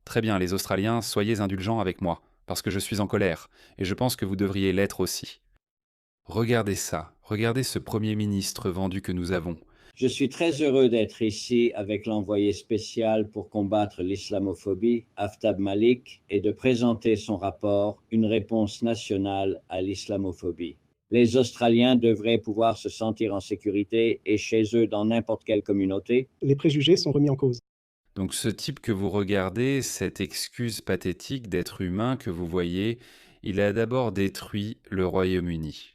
Très bien, les Australiens, soyez indulgents avec moi, parce que je suis en colère, et je pense que vous devriez l'être aussi. Regardez ça, regardez ce Premier ministre vendu que nous avons. Je suis très heureux d'être ici avec l'envoyé spécial pour combattre l'islamophobie, Aftab Malik, et de présenter son rapport Une réponse nationale à l'islamophobie. Les Australiens devraient pouvoir se sentir en sécurité et chez eux dans n'importe quelle communauté. Les préjugés sont remis en cause. Donc ce type que vous regardez, cette excuse pathétique d'être humain que vous voyez, il a d'abord détruit le Royaume-Uni.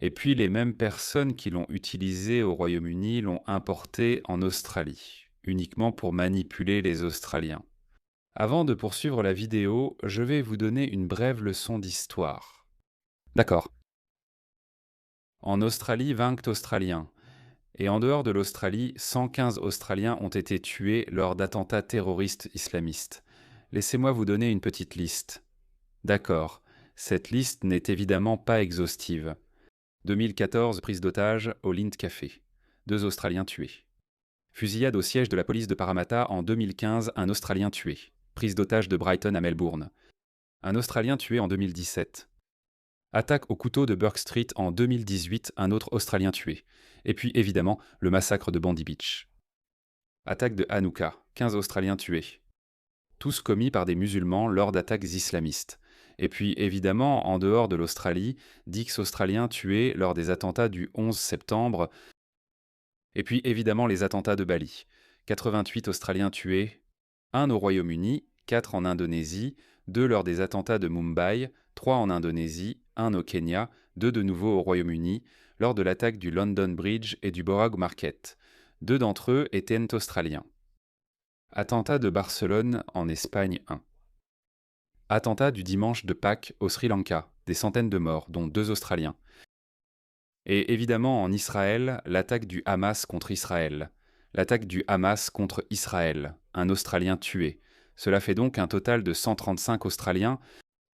Et puis les mêmes personnes qui l'ont utilisé au Royaume-Uni l'ont importé en Australie, uniquement pour manipuler les Australiens. Avant de poursuivre la vidéo, je vais vous donner une brève leçon d'histoire. D'accord. En Australie, 20 Australiens. Et en dehors de l'Australie, 115 Australiens ont été tués lors d'attentats terroristes islamistes. Laissez-moi vous donner une petite liste. D'accord, cette liste n'est évidemment pas exhaustive. 2014, prise d'otage au Lind Café. 2 Australiens tués. Fusillade au siège de la police de Parramatta en 2015, un Australien tué. Prise d'otage de Brighton à Melbourne. Un Australien tué en 2017. Attaque au couteau de Burke Street en 2018, un autre Australien tué. Et puis évidemment, le massacre de Bondi Beach. Attaque de Hanouka, 15 Australiens tués. Tous commis par des musulmans lors d'attaques islamistes. Et puis évidemment, en dehors de l'Australie, 10 Australiens tués lors des attentats du 11 septembre. Et puis évidemment les attentats de Bali. 88 Australiens tués, 1 au Royaume-Uni, 4 en Indonésie, 2 lors des attentats de Mumbai, 3 en Indonésie, 1 au Kenya, 2 de nouveau au Royaume-Uni, lors de l'attaque du London Bridge et du Borough Market. 2 d'entre eux étaient australiens. Attentat de Barcelone en Espagne 1. Attentat du dimanche de Pâques au Sri Lanka, des centaines de morts, dont 2 Australiens. Et évidemment en Israël, l'attaque du Hamas contre Israël. L'attaque du Hamas contre Israël, un Australien tué. Cela fait donc un total de 135 Australiens.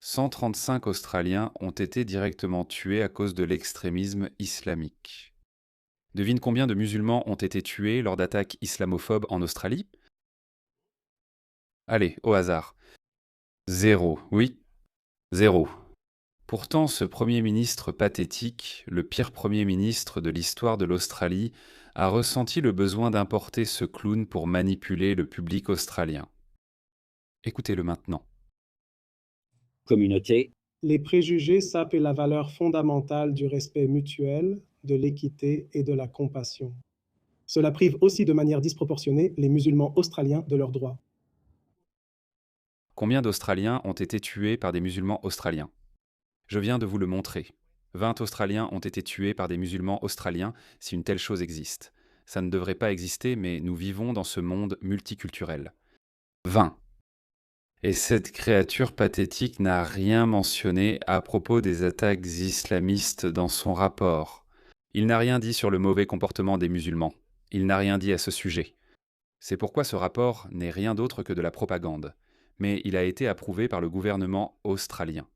135 Australiens ont été directement tués à cause de l'extrémisme islamique. Devine combien de musulmans ont été tués lors d'attaques islamophobes en Australie? Allez, au hasard. 0, oui, 0. Pourtant, ce Premier ministre pathétique, le pire Premier ministre de l'histoire de l'Australie, a ressenti le besoin d'importer ce clown pour manipuler le public australien. Écoutez-le maintenant. Communauté. Les préjugés sapent la valeur fondamentale du respect mutuel, de l'équité et de la compassion. Cela prive aussi de manière disproportionnée les musulmans australiens de leurs droits. Combien d'Australiens ont été tués par des musulmans australiens? Je viens de vous le montrer. 20 Australiens ont été tués par des musulmans australiens si une telle chose existe. Ça ne devrait pas exister, mais nous vivons dans ce monde multiculturel. 20. Et cette créature pathétique n'a rien mentionné à propos des attaques islamistes dans son rapport. Il n'a rien dit sur le mauvais comportement des musulmans. Il n'a rien dit à ce sujet. C'est pourquoi ce rapport n'est rien d'autre que de la propagande. Mais il a été approuvé par le gouvernement australien.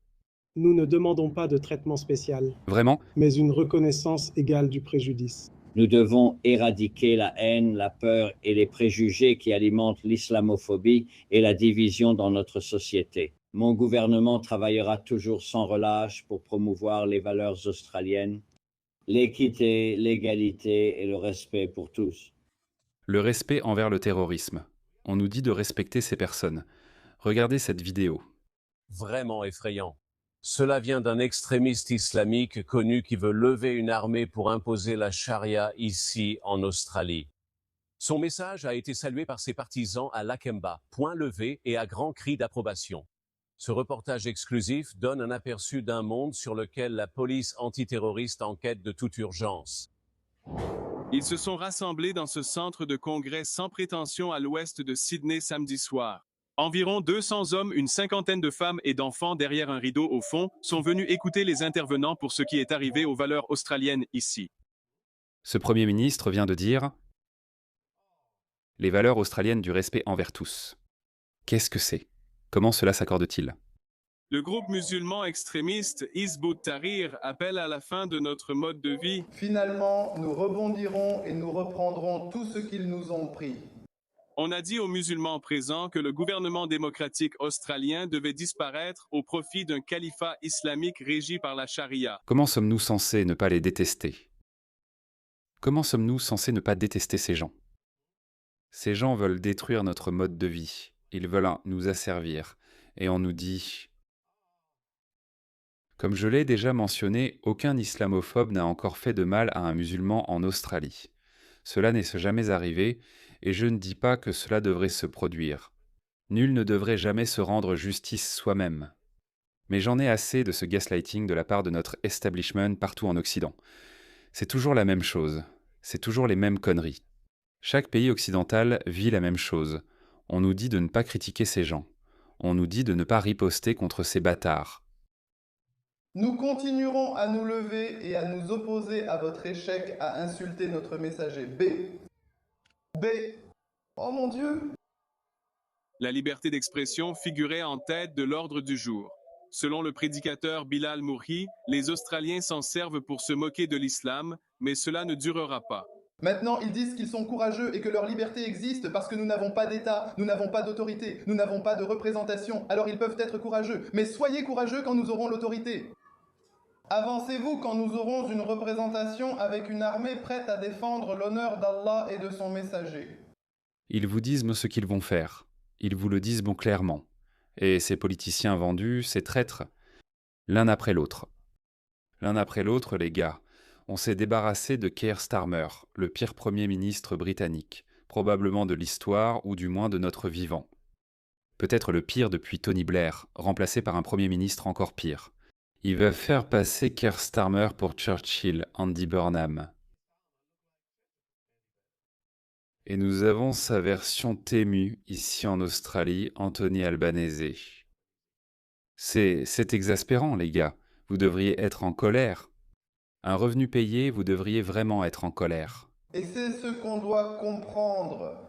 Nous ne demandons pas de traitement spécial, Vraiment? mais une reconnaissance égale du préjudice. Nous devons éradiquer la haine, la peur et les préjugés qui alimentent l'islamophobie et la division dans notre société. Mon gouvernement travaillera toujours sans relâche pour promouvoir les valeurs australiennes, l'équité, l'égalité et le respect pour tous. Le respect envers le terrorisme. On nous dit de respecter ces personnes. Regardez cette vidéo. Vraiment effrayant. Cela vient d'un extrémiste islamique connu qui veut lever une armée pour imposer la charia ici en Australie. Son message a été salué par ses partisans à Lakemba, point levé et à grands cris d'approbation. Ce reportage exclusif donne un aperçu d'un monde sur lequel la police antiterroriste enquête de toute urgence. Ils se sont rassemblés dans ce centre de congrès sans prétention à l'ouest de Sydney samedi soir. Environ 200 hommes, une cinquantaine de femmes et d'enfants derrière un rideau au fond sont venus écouter les intervenants pour ce qui est arrivé aux valeurs australiennes ici. Ce Premier ministre vient de dire « Les valeurs australiennes du respect envers tous ». Qu'est-ce que c'est? Comment cela s'accorde-t-il? Le groupe musulman extrémiste Hizb ut-Tahrir appelle à la fin de notre mode de vie. Finalement, nous rebondirons et nous reprendrons tout ce qu'ils nous ont pris. On a dit aux musulmans présents que le gouvernement démocratique australien devait disparaître au profit d'un califat islamique régi par la charia. Comment sommes-nous censés ne pas les détester? Comment sommes-nous censés ne pas détester ces gens? Ces gens veulent détruire notre mode de vie. Ils veulent nous asservir. Et on nous dit... Comme je l'ai déjà mentionné, aucun islamophobe n'a encore fait de mal à un musulman en Australie. Cela n'est jamais arrivé, et je ne dis pas que cela devrait se produire. Nul ne devrait jamais se rendre justice soi-même. Mais j'en ai assez de ce gaslighting de la part de notre establishment partout en Occident. C'est toujours la même chose. C'est toujours les mêmes conneries. Chaque pays occidental vit la même chose. On nous dit de ne pas critiquer ces gens. On nous dit de ne pas riposter contre ces bâtards. Nous continuerons à nous lever et à nous opposer à votre échec à insulter notre messager. B. Oh mon Dieu! La liberté d'expression figurait en tête de l'ordre du jour. Selon le prédicateur Bilal Mourhi, les Australiens s'en servent pour se moquer de l'islam, mais cela ne durera pas. Maintenant, ils disent qu'ils sont courageux et que leur liberté existe parce que nous n'avons pas d'État, nous n'avons pas d'autorité, nous n'avons pas de représentation. Alors ils peuvent être courageux, mais soyez courageux quand nous aurons l'autorité. Avancez-vous quand nous aurons une représentation avec une armée prête à défendre l'honneur d'Allah et de son messager. Ils vous disent ce qu'ils vont faire. Ils vous le disent clairement. Et ces politiciens vendus, ces traîtres, l'un après l'autre. L'un après l'autre, les gars. On s'est débarrassé de Keir Starmer, le pire Premier ministre britannique, probablement de l'histoire ou du moins de notre vivant. Peut-être le pire depuis Tony Blair, remplacé par un Premier ministre encore pire. Il va faire passer Keir Starmer pour Churchill, Andy Burnham. Et nous avons sa version témue, ici en Australie, Anthony Albanese. C'est exaspérant, les gars. Vous devriez être en colère. Un revenu payé, vous devriez vraiment être en colère. Et c'est ce qu'on doit comprendre.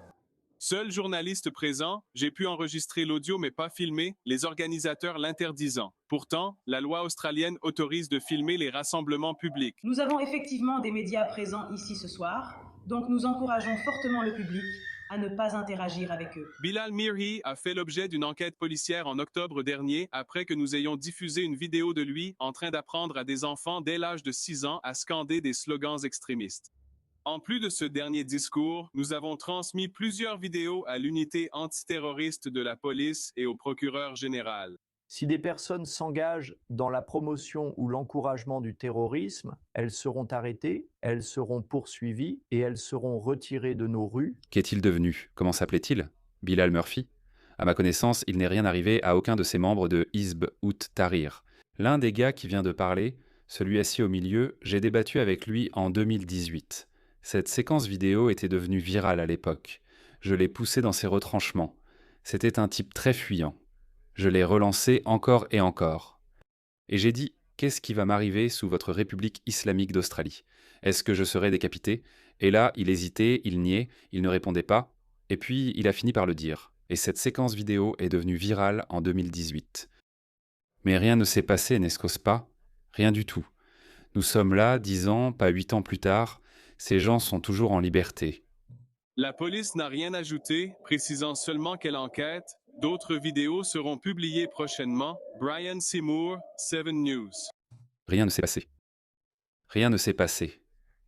Seul journaliste présent, j'ai pu enregistrer l'audio mais pas filmer, les organisateurs l'interdisant. Pourtant, la loi australienne autorise de filmer les rassemblements publics. Nous avons effectivement des médias présents ici ce soir, donc nous encourageons fortement le public à ne pas interagir avec eux. Bilal Mourhi a fait l'objet d'une enquête policière en octobre dernier après que nous ayons diffusé une vidéo de lui en train d'apprendre à des enfants dès l'âge de 6 ans à scander des slogans extrémistes. En plus de ce dernier discours, nous avons transmis plusieurs vidéos à l'unité antiterroriste de la police et au procureur général. Si des personnes s'engagent dans la promotion ou l'encouragement du terrorisme, elles seront arrêtées, elles seront poursuivies et elles seront retirées de nos rues. Qu'est-il devenu? Comment s'appelait-il? Bilal Murphy? À ma connaissance, il n'est rien arrivé à aucun de ces membres de Hizb ut-Tahrir. L'un des gars qui vient de parler, celui assis au milieu, j'ai débattu avec lui en 2018. Cette séquence vidéo était devenue virale à l'époque. Je l'ai poussé dans ses retranchements. C'était un type très fuyant. Je l'ai relancé encore et encore. Et j'ai dit, qu'est-ce qui va m'arriver sous votre République islamique d'Australie? Est-ce que je serai décapité? Et là, il hésitait, il niait, il ne répondait pas. Et puis, il a fini par le dire. Et cette séquence vidéo est devenue virale en 2018. Mais rien ne s'est passé, n'est-ce pas? Rien du tout. Nous sommes là, 10 ans, pas 8 ans plus tard. Ces gens sont toujours en liberté. La police n'a rien ajouté, précisant seulement qu'elle enquête. D'autres vidéos seront publiées prochainement. Brian Seymour, 7 News. Rien ne s'est passé. Rien ne s'est passé.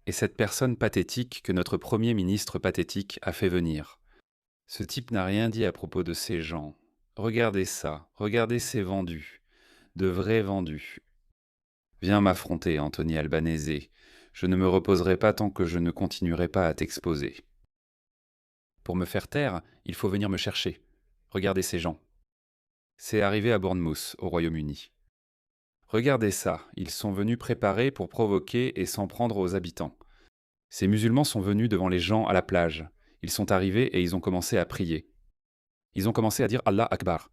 Et cette personne pathétique que notre Premier ministre pathétique a fait venir. Ce type n'a rien dit à propos de ces gens. Regardez ça, regardez ces vendus. De vrais vendus. Viens m'affronter, Anthony Albanese. Je ne me reposerai pas tant que je ne continuerai pas à t'exposer. Pour me faire taire, il faut venir me chercher. Regardez ces gens. C'est arrivé à Bournemouth, au Royaume-Uni. Regardez ça, ils sont venus préparés pour provoquer et s'en prendre aux habitants. Ces musulmans sont venus devant les gens à la plage. Ils sont arrivés et ils ont commencé à prier. Ils ont commencé à dire Allah Akbar,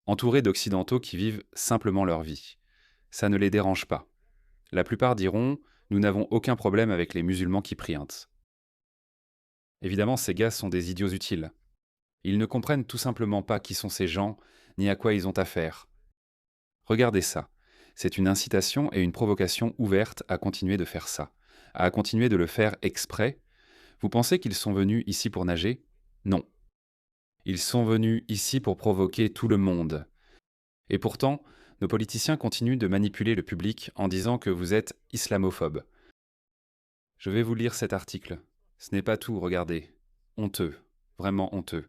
entourés d'occidentaux qui vivent simplement leur vie. Ça ne les dérange pas. La plupart diront « Nous n'avons aucun problème avec les musulmans qui prient ». Évidemment, ces gars sont des idiots utiles. Ils ne comprennent tout simplement pas qui sont ces gens, ni à quoi ils ont affaire. Regardez ça. C'est une incitation et une provocation ouverte à continuer de faire ça, à continuer de le faire exprès. Vous pensez qu'ils sont venus ici pour nager? Non. Ils sont venus ici pour provoquer tout le monde. Et pourtant, nos politiciens continuent de manipuler le public en disant que vous êtes islamophobe. Je vais vous lire cet article. Ce n'est pas tout, regardez. Honteux, vraiment honteux.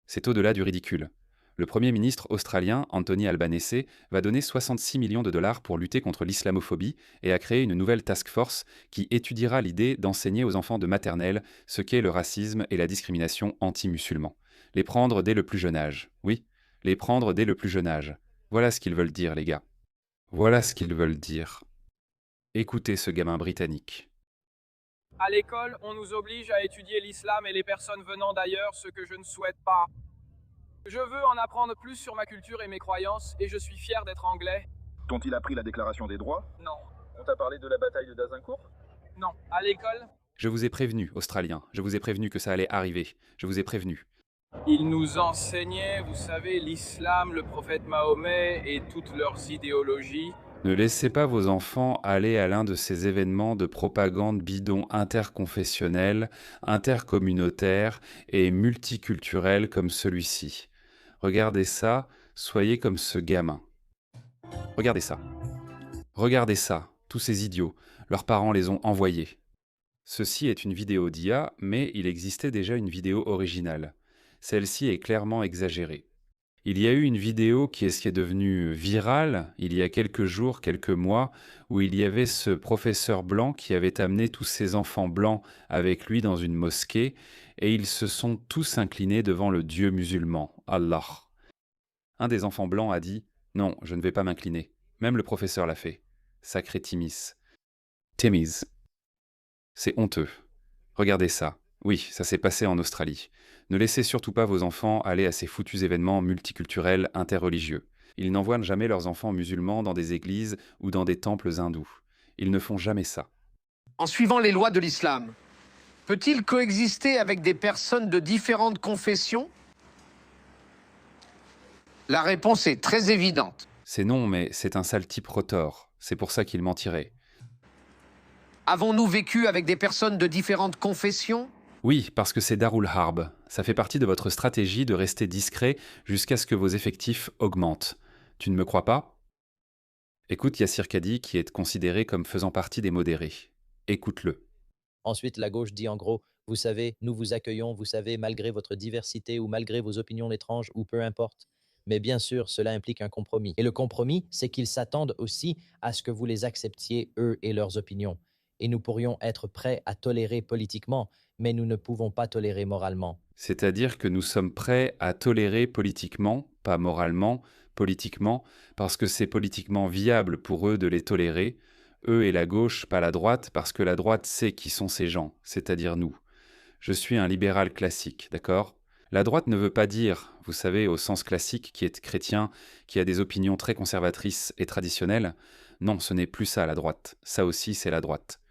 C'est au-delà du ridicule. Le Premier ministre australien, Anthony Albanese, va donner 66 millions de dollars pour lutter contre l'islamophobie et a créé une nouvelle task force qui étudiera l'idée d'enseigner aux enfants de maternelle ce qu'est le racisme et la discrimination anti-musulmans. Les prendre dès le plus jeune âge. Oui, les prendre dès le plus jeune âge. Voilà ce qu'ils veulent dire, les gars. Voilà ce qu'ils veulent dire. Écoutez ce gamin britannique. À l'école, on nous oblige à étudier l'islam et les personnes venant d'ailleurs, ce que je ne souhaite pas. Je veux en apprendre plus sur ma culture et mes croyances, et je suis fier d'être anglais. T'ont-ils appris la déclaration des droits? Non. On t'a parlé de la bataille de Dazincourt? Non. À l'école, Je vous ai prévenu, Australiens. Je vous ai prévenu que ça allait arriver. Je vous ai prévenu. ils nous enseignaient, vous savez, l'islam, le prophète Mahomet et toutes leurs idéologies. Ne laissez pas vos enfants aller à l'un de ces événements de propagande bidon interconfessionnels, intercommunautaires et multiculturels comme celui-ci. Regardez ça, soyez comme ce gamin. Regardez ça. Regardez ça, tous ces idiots, leurs parents les ont envoyés. Ceci est une vidéo d'IA, mais il existait déjà une vidéo originale. Celle-ci est clairement exagérée. Il y a eu une vidéo qui est devenue virale il y a quelques jours, quelques mois, où il y avait ce professeur blanc qui avait amené tous ces enfants blancs avec lui dans une mosquée, et ils se sont tous inclinés devant le Dieu musulman, Allah. Un des enfants blancs a dit « Non, je ne vais pas m'incliner ». Même le professeur l'a fait. Sacré Timis. Timmy's. C'est honteux. Regardez ça. Oui, ça s'est passé en Australie. Ne laissez surtout pas vos enfants aller à ces foutus événements multiculturels interreligieux. Ils n'envoient jamais leurs enfants musulmans dans des églises ou dans des temples hindous. Ils ne font jamais ça. En suivant les lois de l'islam, peut-il coexister avec des personnes de différentes confessions? La réponse est très évidente. C'est non, mais c'est un sale type rotor. C'est pour ça qu'il mentirait. Avons-nous vécu avec des personnes de différentes confessions? Oui, parce que c'est Darul Harb. Ça fait partie de votre stratégie de rester discret jusqu'à ce que vos effectifs augmentent. Tu ne me crois pas? Écoute Yassir Kadi qui est considéré comme faisant partie des modérés. Écoute-le. Ensuite, la gauche dit en gros, vous savez, nous vous accueillons, vous savez, malgré votre diversité ou malgré vos opinions étranges ou peu importe. Mais bien sûr, cela implique un compromis. Et le compromis, c'est qu'ils s'attendent aussi à ce que vous les acceptiez, eux et leurs opinions. Et nous pourrions être prêts à tolérer politiquement, mais nous ne pouvons pas tolérer moralement. C'est-à-dire que nous sommes prêts à tolérer politiquement, pas moralement, politiquement, parce que c'est politiquement viable pour eux de les tolérer, eux et la gauche, pas la droite, parce que la droite sait qui sont ces gens, c'est-à-dire nous. Je suis un libéral classique, d'accord? La droite ne veut pas dire, vous savez, au sens classique, qui est chrétien, qui a des opinions très conservatrices et traditionnelles. Non, ce n'est plus ça la droite. Ça aussi, c'est la droite.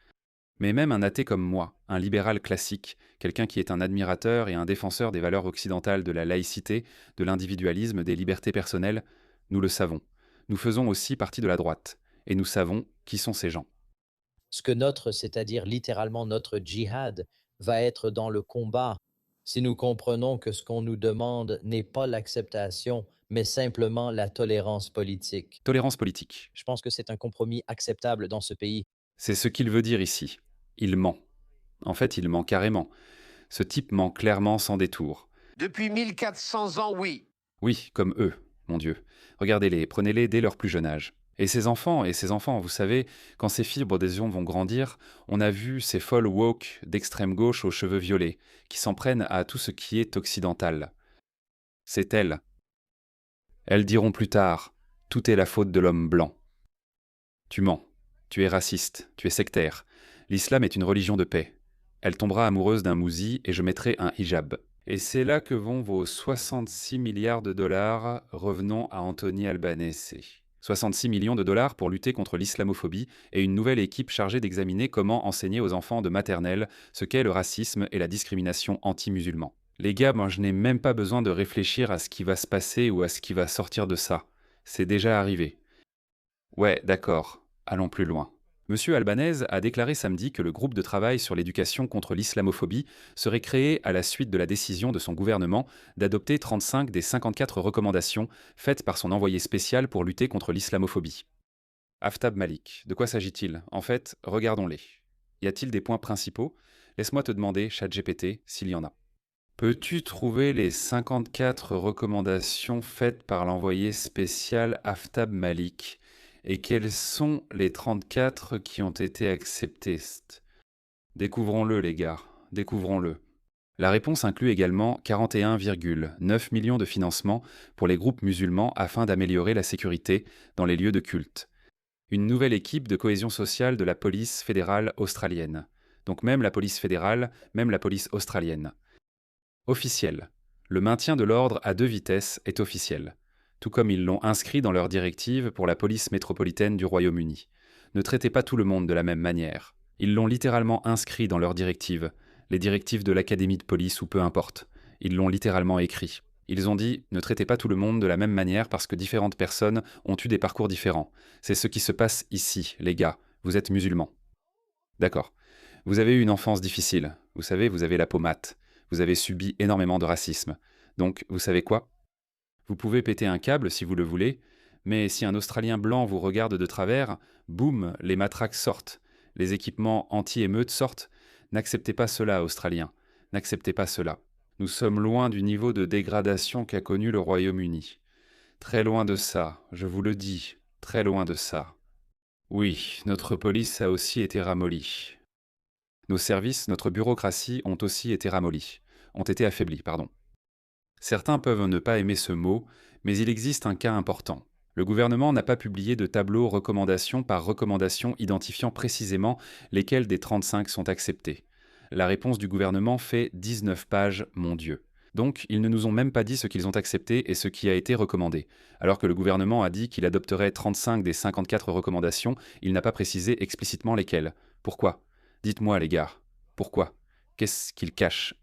Mais même un athée comme moi, un libéral classique, quelqu'un qui est un admirateur et un défenseur des valeurs occidentales de la laïcité, de l'individualisme, des libertés personnelles, nous le savons. Nous faisons aussi partie de la droite. Et nous savons qui sont ces gens. Ce que notre, c'est-à-dire littéralement notre djihad, va être dans le combat, si nous comprenons que ce qu'on nous demande n'est pas l'acceptation, mais simplement la tolérance politique. Tolérance politique. Je pense que c'est un compromis acceptable dans ce pays. C'est ce qu'il veut dire ici. Il ment. En fait, il ment carrément. Ce type ment clairement sans détour. Depuis 1400 ans, oui. Oui, comme eux, mon Dieu. Regardez-les, prenez-les dès leur plus jeune âge. Et ces enfants, vous savez, quand ces fibres d'adhésion vont grandir, on a vu ces folles woke d'extrême gauche aux cheveux violets, qui s'en prennent à tout ce qui est occidental. C'est elles. Elles diront plus tard, tout est la faute de l'homme blanc. Tu mens, tu es raciste, tu es sectaire. L'islam est une religion de paix. Elle tombera amoureuse d'un mouzi et je mettrai un hijab. Et c'est là que vont vos 66 milliards de dollars, revenons à Anthony Albanese. 66 millions de dollars pour lutter contre l'islamophobie et une nouvelle équipe chargée d'examiner comment enseigner aux enfants de maternelle ce qu'est le racisme et la discrimination anti-musulman. Les gars, moi je n'ai même pas besoin de réfléchir à ce qui va se passer ou à ce qui va sortir de ça. C'est déjà arrivé. Ouais, d'accord, allons plus loin. Monsieur Albanese a déclaré samedi que le groupe de travail sur l'éducation contre l'islamophobie serait créé à la suite de la décision de son gouvernement d'adopter 35 des 54 recommandations faites par son envoyé spécial pour lutter contre l'islamophobie. Aftab Malik, de quoi s'agit-il? En fait, regardons-les. Y a-t-il des points principaux? Laisse-moi te demander, ChatGPT, s'il y en a. Peux-tu trouver les 54 recommandations faites par l'envoyé spécial Aftab Malik? Et quelles sont les 34 qui ont été acceptées? Découvrons-le, les gars, découvrons-le. La réponse inclut également 41,9 millions de financements pour les groupes musulmans afin d'améliorer la sécurité dans les lieux de culte. Une nouvelle équipe de cohésion sociale de la police fédérale australienne. Donc même la police fédérale, même la police australienne. Officiel. Le maintien de l'ordre à 2 vitesses est officiel, tout comme ils l'ont inscrit dans leur directive pour la police métropolitaine du Royaume-Uni. Ne traitez pas tout le monde de la même manière. Ils l'ont littéralement inscrit dans leur directive, les directives de l'académie de police ou peu importe. Ils l'ont littéralement écrit. Ils ont dit « Ne traitez pas tout le monde de la même manière parce que différentes personnes ont eu des parcours différents. C'est ce qui se passe ici, les gars. Vous êtes musulmans. » D'accord. Vous avez eu une enfance difficile. Vous savez, vous avez la peau mate. Vous avez subi énormément de racisme. Donc, vous savez quoi? Vous pouvez péter un câble si vous le voulez, mais si un Australien blanc vous regarde de travers, boum, les matraques sortent. Les équipements anti-émeutes sortent. N'acceptez pas cela, Australiens. N'acceptez pas cela. Nous sommes loin du niveau de dégradation qu'a connu le Royaume-Uni. Très loin de ça, je vous le dis, très loin de ça. Oui, notre police a aussi été ramollie. Nos services, notre bureaucratie ont aussi été ramollis, ont été affaiblis, pardon. Certains peuvent ne pas aimer ce mot, mais il existe un cas important. Le gouvernement n'a pas publié de tableau recommandation par recommandation identifiant précisément lesquelles des 35 sont acceptées. La réponse du gouvernement fait 19 pages, mon Dieu. Donc, ils ne nous ont même pas dit ce qu'ils ont accepté et ce qui a été recommandé. Alors que le gouvernement a dit qu'il adopterait 35 des 54 recommandations, il n'a pas précisé explicitement lesquelles. Pourquoi ? Dites-moi, les gars, pourquoi? Qu'est-ce qu'il cache?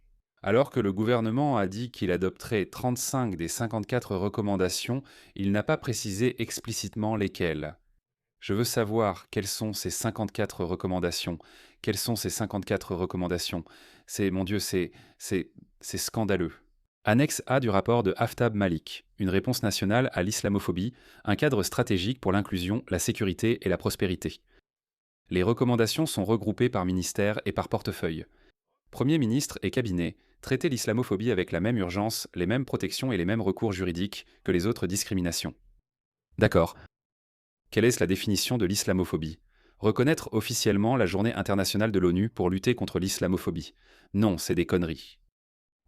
Alors que le gouvernement a dit qu'il adopterait 35 des 54 recommandations, il n'a pas précisé explicitement lesquelles. Je veux savoir quelles sont ces 54 recommandations. Quelles sont ces 54 recommandations? Mon Dieu, c'est scandaleux. Annexe A du rapport de Aftab Malik, une réponse nationale à l'islamophobie, un cadre stratégique pour l'inclusion, la sécurité et la prospérité. Les recommandations sont regroupées par ministère et par portefeuille. Premier ministre et cabinet, traiter l'islamophobie avec la même urgence, les mêmes protections et les mêmes recours juridiques que les autres discriminations. D'accord. Quelle est la définition de l'islamophobie? Reconnaître officiellement la journée internationale de l'ONU pour lutter contre l'islamophobie. Non, c'est des conneries.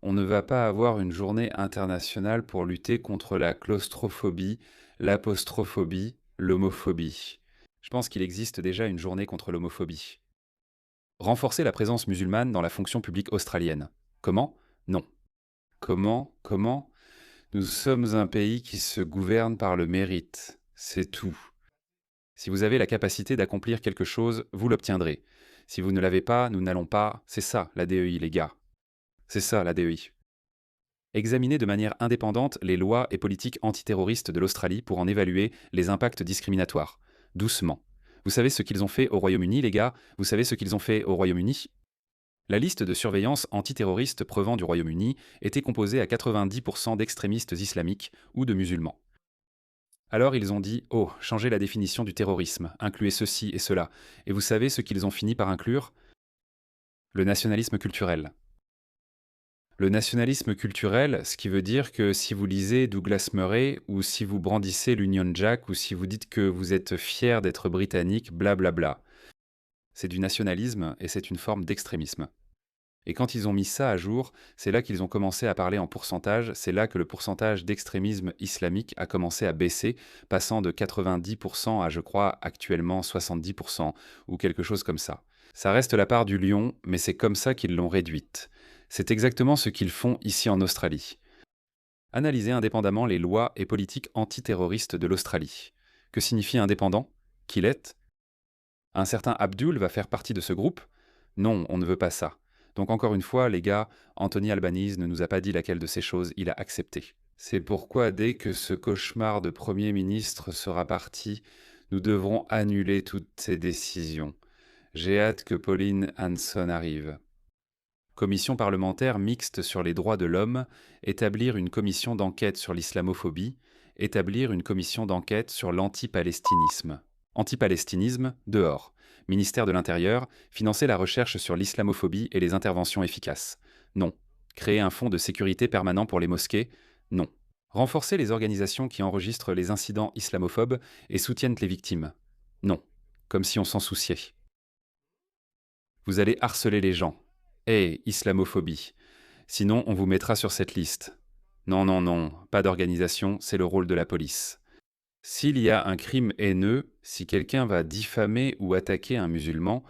On ne va pas avoir une journée internationale pour lutter contre la claustrophobie, l'apostrophobie, l'homophobie. Je pense qu'il existe déjà une journée contre l'homophobie. Renforcer la présence musulmane dans la fonction publique australienne. Comment? Non. Comment? Nous sommes un pays qui se gouverne par le mérite. C'est tout. Si vous avez la capacité d'accomplir quelque chose, vous l'obtiendrez. Si vous ne l'avez pas, nous n'allons pas. C'est ça, la DEI, les gars. C'est ça, la DEI. Examiner de manière indépendante les lois et politiques antiterroristes de l'Australie pour en évaluer les impacts discriminatoires. Doucement. Vous savez ce qu'ils ont fait au Royaume-Uni, les gars? Vous savez ce qu'ils ont fait au Royaume-Uni? La liste de surveillance antiterroriste provenant du Royaume-Uni était composée à 90% d'extrémistes islamiques ou de musulmans. Alors ils ont dit « Oh, changez la définition du terrorisme, incluez ceci et cela. » Et vous savez ce qu'ils ont fini par inclure? Le nationalisme culturel. Le nationalisme culturel, ce qui veut dire que si vous lisez Douglas Murray, ou si vous brandissez l'Union Jack, ou si vous dites que vous êtes fier d'être britannique, blablabla. C'est du nationalisme et c'est une forme d'extrémisme. Et quand ils ont mis ça à jour, c'est là qu'ils ont commencé à parler en pourcentage, c'est là que le pourcentage d'extrémisme islamique a commencé à baisser, passant de 90% à, je crois, actuellement 70%, ou quelque chose comme ça. Ça reste la part du lion, mais c'est comme ça qu'ils l'ont réduite. C'est exactement ce qu'ils font ici en Australie. Analyser indépendamment les lois et politiques antiterroristes de l'Australie. Que signifie indépendant? Qu'il est? Un certain Abdul va faire partie de ce groupe? Non, on ne veut pas ça. Donc encore une fois, les gars, Anthony Albanese ne nous a pas dit laquelle de ces choses il a accepté. C'est pourquoi dès que ce cauchemar de Premier ministre sera parti, Nous devrons annuler toutes ces décisions. J'ai hâte que Pauline Hanson arrive. Commission parlementaire mixte sur les droits de l'homme, établir une commission d'enquête sur l'islamophobie, établir une commission d'enquête sur l'antipalestinisme. Antipalestinisme, dehors. Ministère de l'Intérieur, financer la recherche sur l'islamophobie et les interventions efficaces. Non. Créer un fonds de sécurité permanent pour les mosquées. Non. Renforcer les organisations qui enregistrent les incidents islamophobes et soutiennent les victimes. Non. Comme si on s'en souciait. Vous allez harceler les gens. Islamophobie. Sinon, on vous mettra sur cette liste. Non, non, non, pas d'organisation, c'est le rôle de la police. S'il y a un crime haineux, si quelqu'un va diffamer ou attaquer un musulman,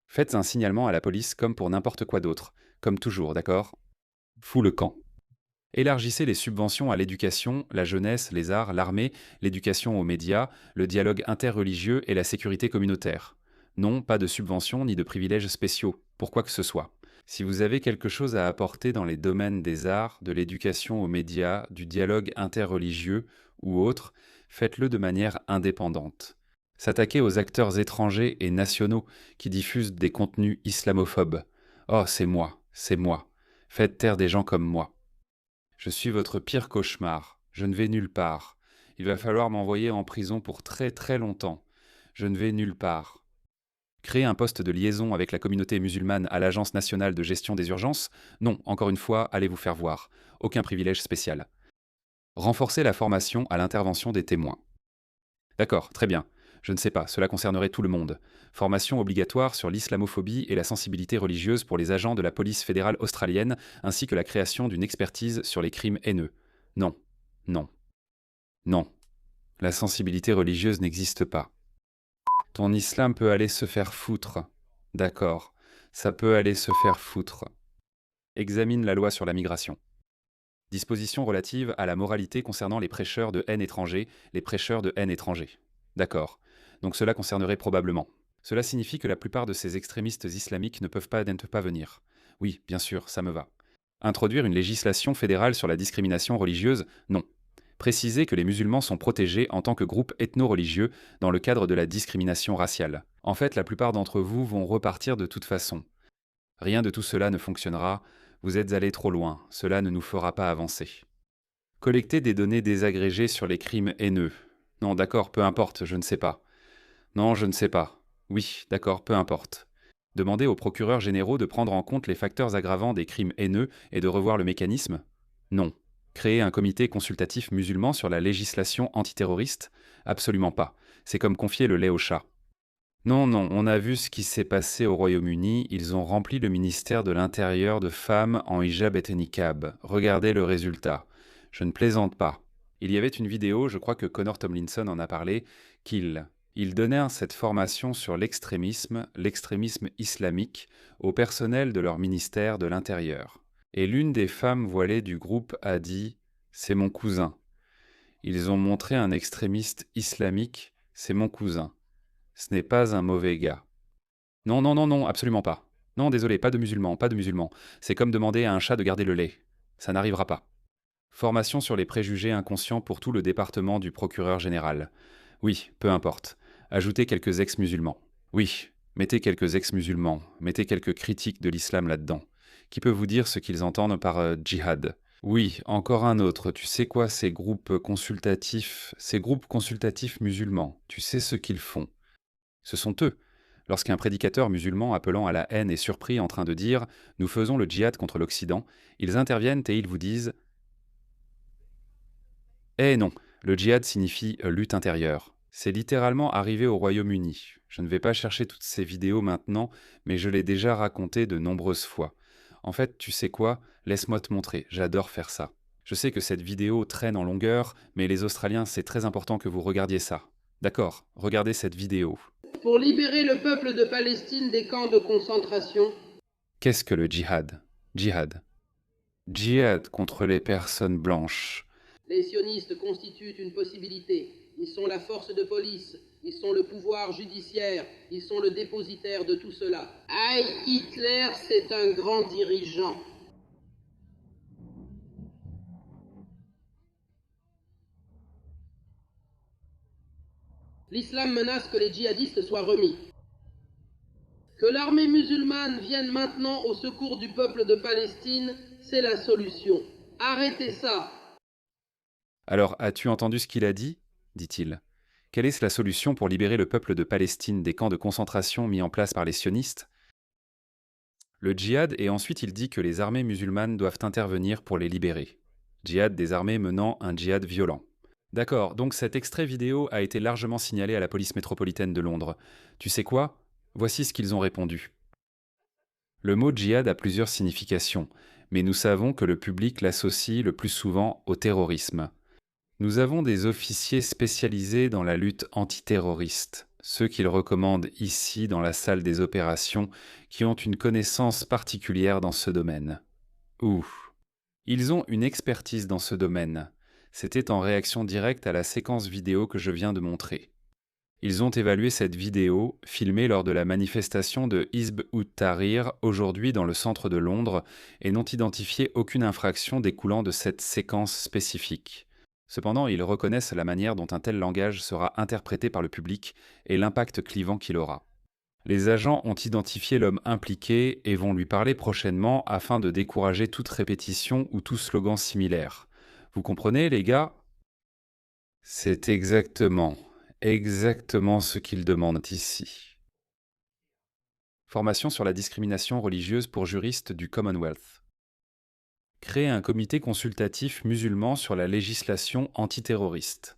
faites un signalement à la police comme pour n'importe quoi d'autre, comme toujours, d'accord? Fous le camp. Élargissez les subventions à l'éducation, la jeunesse, les arts, l'armée, l'éducation aux médias, le dialogue interreligieux et la sécurité communautaire. Non, pas de subventions ni de privilèges spéciaux, pour quoi que ce soit. Si vous avez quelque chose à apporter dans les domaines des arts, de l'éducation aux médias, du dialogue interreligieux ou autre, faites-le de manière indépendante. S'attaquer aux acteurs étrangers et nationaux qui diffusent des contenus islamophobes. Oh, c'est moi, c'est moi. Faites taire des gens comme moi. Je suis votre pire cauchemar. Je ne vais nulle part. Il va falloir m'envoyer en prison pour très très longtemps. Je ne vais nulle part. Créer un poste de liaison avec la communauté musulmane à l'Agence nationale de gestion des urgences? Non, encore une fois, allez vous faire voir. Aucun privilège spécial. Renforcer la formation à l'intervention des témoins. D'accord, très bien. Je ne sais pas, cela concernerait tout le monde. Formation obligatoire sur l'islamophobie et la sensibilité religieuse pour les agents de la police fédérale australienne, ainsi que la création d'une expertise sur les crimes haineux. Non, non, non. La sensibilité religieuse n'existe pas. Ton islam peut aller se faire foutre. D'accord, ça peut aller se faire foutre. Examine la loi sur la migration. Dispositions relatives à la moralité concernant les prêcheurs de haine étrangers, les prêcheurs de haine étrangers. D'accord, donc cela concernerait probablement. Cela signifie que la plupart de ces extrémistes islamiques ne peuvent pas venir. Oui, bien sûr, ça me va. Introduire une législation fédérale sur la discrimination religieuse? Non. Préciser que les musulmans sont protégés en tant que groupe ethno-religieux dans le cadre de la discrimination raciale. En fait, la plupart d'entre vous vont repartir de toute façon. Rien de tout cela ne fonctionnera, vous êtes allés trop loin, cela ne nous fera pas avancer. Collecter des données désagrégées sur les crimes haineux. Non, d'accord, peu importe, je ne sais pas. Non, je ne sais pas. Oui, d'accord, peu importe. Demander aux procureurs généraux de prendre en compte les facteurs aggravants des crimes haineux et de revoir le mécanisme? Non. Créer un comité consultatif musulman sur la législation antiterroriste? Absolument pas. C'est comme confier le lait au chat. Non, non, on a vu ce qui s'est passé au Royaume-Uni, ils ont rempli le ministère de l'Intérieur de femmes en hijab et niqab. Regardez le résultat. Je ne plaisante pas. Il y avait une vidéo, je crois que Connor Tomlinson en a parlé, qu'il donnait cette formation sur l'extrémisme islamique, au personnel de leur ministère de l'Intérieur. Et l'une des femmes voilées du groupe a dit « C'est mon cousin ». Ils ont montré un extrémiste islamique « C'est mon cousin ». Ce n'est pas un mauvais gars. Non, non, non, non, absolument pas. Non, désolé, pas de musulmans, pas de musulmans. C'est comme demander à un chat de garder le lait. Ça n'arrivera pas. Formation sur les préjugés inconscients pour tout le département du procureur général. Oui, peu importe. Ajoutez quelques ex-musulmans. Oui, mettez quelques ex-musulmans, mettez quelques critiques de l'islam là-dedans. Qui peut vous dire ce qu'ils entendent par djihad? Oui, encore un autre. Tu sais quoi, ces groupes consultatifs musulmans, tu sais ce qu'ils font. Ce sont eux. Lorsqu'un prédicateur musulman appelant à la haine est surpris en train de dire « Nous faisons le djihad contre l'Occident », ils interviennent et ils vous disent « Eh non, le djihad signifie lutte intérieure ». C'est littéralement arrivé au Royaume-Uni. Je ne vais pas chercher toutes ces vidéos maintenant, mais je l'ai déjà raconté de nombreuses fois. En fait, tu sais quoi? Laisse-moi te montrer, j'adore faire ça. Je sais que cette vidéo traîne en longueur, mais les Australiens, c'est très important que vous regardiez ça. D'accord, regardez cette vidéo. Pour libérer le peuple de Palestine des camps de concentration. Qu'est-ce que le djihad? Djihad. Djihad contre les personnes blanches. Les sionistes constituent une possibilité. Ils sont la force de police, ils sont le pouvoir judiciaire, ils sont le dépositaire de tout cela. Heil Hitler, c'est un grand dirigeant. L'islam menace que les djihadistes soient remis. Que l'armée musulmane vienne maintenant au secours du peuple de Palestine, c'est la solution. Arrêtez ça. Alors, as-tu entendu ce qu'il a dit ? Dit-il. Quelle est la solution pour libérer le peuple de Palestine des camps de concentration mis en place par les sionistes ? Le djihad, et ensuite il dit que les armées musulmanes doivent intervenir pour les libérer. Djihad des armées menant un djihad violent. D'accord, donc cet extrait vidéo a été largement signalé à la police métropolitaine de Londres. Tu sais quoi ? Voici ce qu'ils ont répondu. Le mot djihad a plusieurs significations, mais nous savons que le public l'associe le plus souvent au terrorisme. Nous avons des officiers spécialisés dans la lutte antiterroriste, ceux qu'ils recommandent ici dans la salle des opérations, qui ont une connaissance particulière dans ce domaine. Ils ont une expertise dans ce domaine. C'était en réaction directe à la séquence vidéo que je viens de montrer. Ils ont évalué cette vidéo, filmée lors de la manifestation de Hizb ut-Tahrir, aujourd'hui dans le centre de Londres, et n'ont identifié aucune infraction découlant de cette séquence spécifique. Cependant, ils reconnaissent la manière dont un tel langage sera interprété par le public et l'impact clivant qu'il aura. Les agents ont identifié l'homme impliqué et vont lui parler prochainement afin de décourager toute répétition ou tout slogan similaire. Vous comprenez, les gars ? C'est exactement ce qu'ils demandent ici. Formation sur la discrimination religieuse pour juristes du Commonwealth. Créer un comité consultatif musulman sur la législation antiterroriste.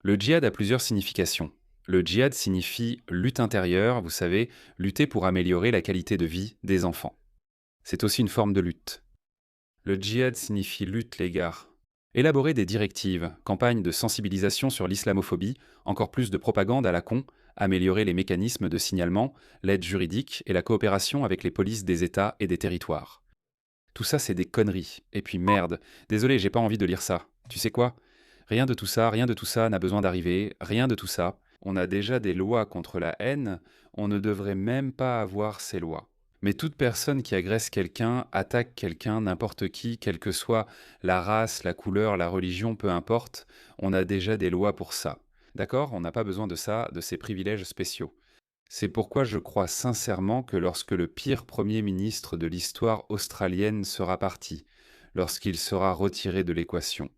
Le djihad a plusieurs significations. Le djihad signifie lutte intérieure, vous savez, lutter pour améliorer la qualité de vie des enfants. C'est aussi une forme de lutte. Le djihad signifie lutte, les gars. Élaborer des directives, campagnes de sensibilisation sur l'islamophobie, encore plus de propagande à la con, améliorer les mécanismes de signalement, l'aide juridique et la coopération avec les polices des États et des territoires. Tout ça, c'est des conneries. Et puis merde, désolé, j'ai pas envie de lire ça. Tu sais quoi ? Rien de tout ça n'a besoin d'arriver, rien de tout ça. On a déjà des lois contre la haine, on ne devrait même pas avoir ces lois. Mais toute personne qui agresse quelqu'un, attaque quelqu'un, n'importe qui, quelle que soit la race, la couleur, la religion, peu importe, on a déjà des lois pour ça. D'accord ? On n'a pas besoin de ça, de ces privilèges spéciaux. C'est pourquoi je crois sincèrement que lorsque le pire Premier ministre de l'histoire australienne sera parti, lorsqu'il sera retiré de l'équation.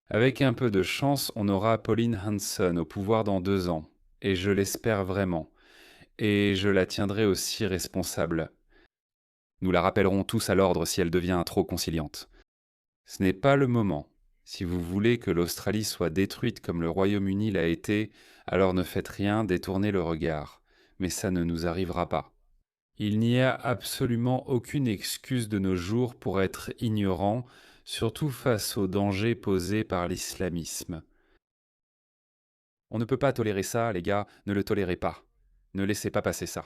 Avec un peu de chance, on aura Pauline Hanson au pouvoir dans 2 ans, et je l'espère vraiment. Et je la tiendrai aussi responsable. Nous la rappellerons tous à l'ordre si elle devient trop conciliante. Ce n'est pas le moment. Si vous voulez que l'Australie soit détruite comme le Royaume-Uni l'a été, alors ne faites rien, détournez le regard. Mais ça ne nous arrivera pas. Il n'y a absolument aucune excuse de nos jours pour être ignorant, surtout face aux dangers posés par l'islamisme. On ne peut pas tolérer ça, les gars, ne le tolérez pas. Ne laissez pas passer ça.